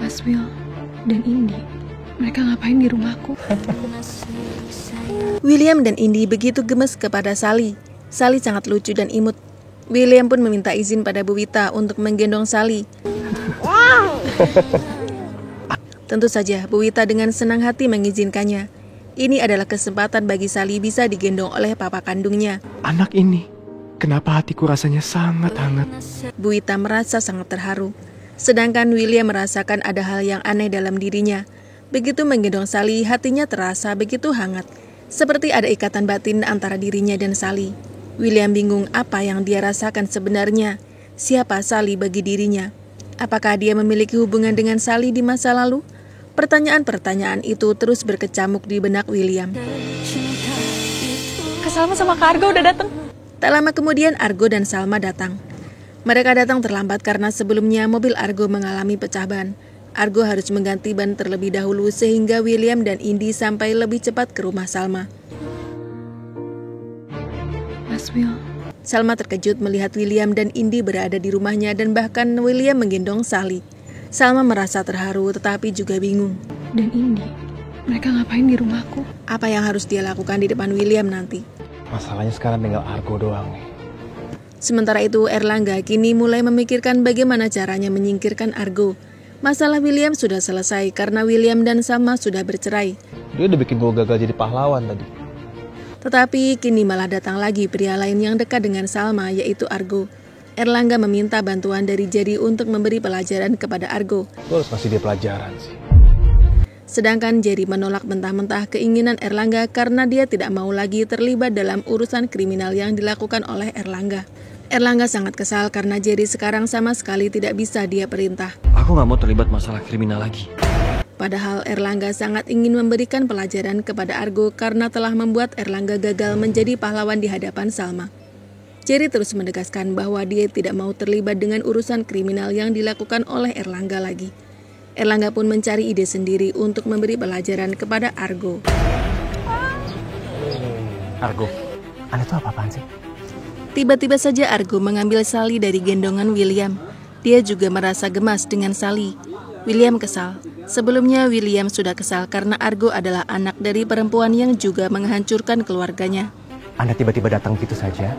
Mas Will dan Indi, mereka ngapain di rumahku? William dan Indi begitu gemes kepada Sally. Sally sangat lucu dan imut. William pun meminta izin pada Bu Wita untuk menggendong Sally. Tentu saja Bu Wita dengan senang hati mengizinkannya. Ini adalah kesempatan bagi Sally bisa digendong oleh papa kandungnya. Anak ini, kenapa hatiku rasanya sangat hangat? Bu Wita merasa sangat terharu. Sedangkan William merasakan ada hal yang aneh dalam dirinya. Begitu menggendong Sally, hatinya terasa begitu hangat. Seperti ada ikatan batin antara dirinya dan Sally. William bingung apa yang dia rasakan sebenarnya. Siapa Sally bagi dirinya? Apakah dia memiliki hubungan dengan Sally di masa lalu? Pertanyaan-pertanyaan itu terus berkecamuk di benak William. Kak Salma sama Kak Arga udah datang. Tak lama kemudian Argo dan Salma datang. Mereka datang terlambat karena sebelumnya mobil Argo mengalami pecah ban. Argo harus mengganti ban terlebih dahulu sehingga William dan Indi sampai lebih cepat ke rumah Salma. Mas Will. Salma terkejut melihat William dan Indi berada di rumahnya dan bahkan William menggendong Sally. Salma merasa terharu tetapi juga bingung. Dan Indi, mereka ngapain di rumahku? Apa yang harus dia lakukan di depan William nanti? Masalahnya sekarang tinggal Argo doang nih. Sementara itu Erlangga kini mulai memikirkan bagaimana caranya menyingkirkan Argo. Masalah William sudah selesai karena William dan Salma sudah bercerai. Dia udah bikin gue gagal jadi pahlawan tadi. Tetapi kini malah datang lagi pria lain yang dekat dengan Salma, yaitu Argo. Erlangga meminta bantuan dari Jerry untuk memberi pelajaran kepada Argo. Gue harus kasih dia pelajaran sih. Sedangkan Jerry menolak mentah-mentah keinginan Erlangga karena dia tidak mau lagi terlibat dalam urusan kriminal yang dilakukan oleh Erlangga. Erlangga sangat kesal karena Jerry sekarang sama sekali tidak bisa dia perintah. Aku gak mau terlibat masalah kriminal lagi. Padahal Erlangga sangat ingin memberikan pelajaran kepada Argo karena telah membuat Erlangga gagal menjadi pahlawan di hadapan Salma. Jerry terus menegaskan bahwa dia tidak mau terlibat dengan urusan kriminal yang dilakukan oleh Erlangga lagi. Erlangga pun mencari ide sendiri untuk memberi pelajaran kepada Argo. Argo, Anda tuh apa-apaan sih? Tiba-tiba saja Argo mengambil Sally dari gendongan William. Dia juga merasa gemas dengan Sally. William kesal. Sebelumnya William sudah kesal karena Argo adalah anak dari perempuan yang juga menghancurkan keluarganya. Anda tiba-tiba datang gitu saja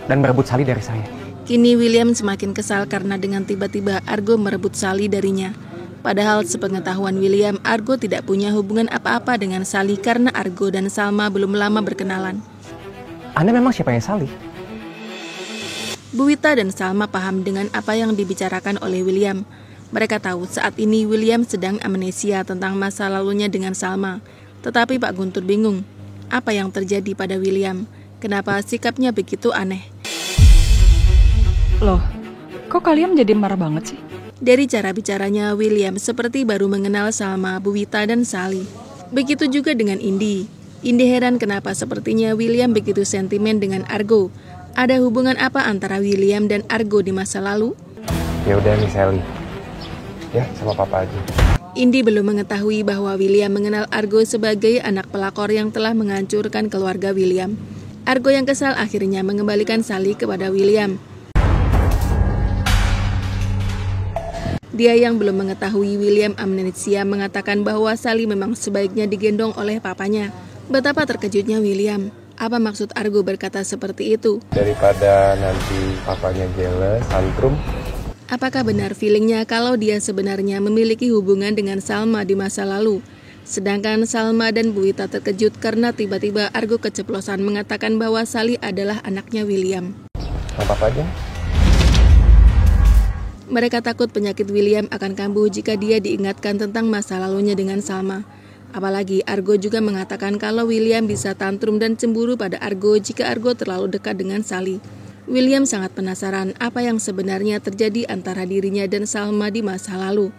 dan merebut Sally dari saya. Kini William semakin kesal karena dengan tiba-tiba Argo merebut Sally darinya. Padahal sepengetahuan William, Argo tidak punya hubungan apa-apa dengan Sally karena Argo dan Salma belum lama berkenalan. Anda memang siapanya Sally? Bu Wita dan Salma paham dengan apa yang dibicarakan oleh William. Mereka tahu saat ini William sedang amnesia tentang masa lalunya dengan Salma. Tetapi Pak Guntur bingung. Apa yang terjadi pada William? Kenapa sikapnya begitu aneh? Loh, kok kalian jadi marah banget sih? Dari cara bicaranya, William seperti baru mengenal Salma, Bu Wita, dan Sally. Begitu juga dengan Indi. Indi heran kenapa sepertinya William begitu sentimen dengan Argo. Ada hubungan apa antara William dan Argo di masa lalu? Ya udah nih Sally. Ya, sama papa aja. Indi belum mengetahui bahwa William mengenal Argo sebagai anak pelakor yang telah menghancurkan keluarga William. Argo yang kesal akhirnya mengembalikan Sally kepada William. Dia yang belum mengetahui William amnesia mengatakan bahwa Sally memang sebaiknya digendong oleh papanya. Betapa terkejutnya William. Apa maksud Argo berkata seperti itu? Daripada nanti papanya jealous, tantrum. Apakah benar feelingnya kalau dia sebenarnya memiliki hubungan dengan Salma di masa lalu? Sedangkan Salma dan Bu Wita terkejut karena tiba-tiba Argo keceplosan mengatakan bahwa Sally adalah anaknya William. Sama papa aja. Mereka takut penyakit William akan kambuh jika dia diingatkan tentang masa lalunya dengan Salma. Apalagi Argo juga mengatakan kalau William bisa tantrum dan cemburu pada Argo jika Argo terlalu dekat dengan Sally. William sangat penasaran apa yang sebenarnya terjadi antara dirinya dan Salma di masa lalu.